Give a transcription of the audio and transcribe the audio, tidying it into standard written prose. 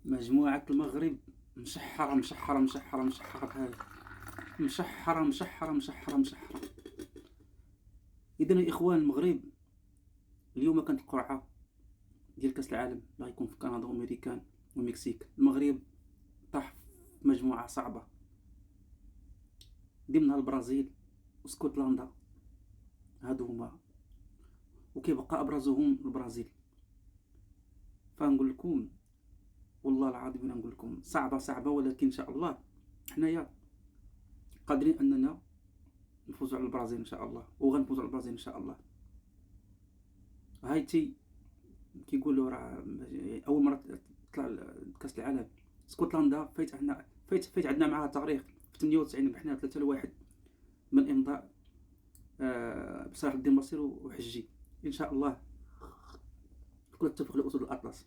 مجموعة المغرب مشحّرة، مشحّرة، مشحّرة، مشحّرة بحال مشحّرة، مشحّرة، مشحّرة، مشحّرة. إذن الإخوان المغرب اليوم كانت القرعة ديال كأس العالم اللي غيكون في كندا وأمريكان والمكسيك. المغرب طاح في مجموعة صعبة ضمنها البرازيل واسكتلندا، هادو هما، وكيبقى أبرزهم البرازيل. فنقول لكم والله العظيم أنا نقول لكم صعبة صعبة، ولكن إن شاء الله حنايا قادرين أننا نفوزوا على البرازيل إن شاء الله، وغنفوزوا على البرازيل إن شاء الله. هايتي كيقولوا راه أول مرة تطلع كأس العالم. اسكتلندا فايت عندنا معاها تاريخ في 98 ربحنا 3-1 من إمضاء بصلاح الدين بصير وحجي. إن شاء الله كل التوفيق لأسود الأطلس.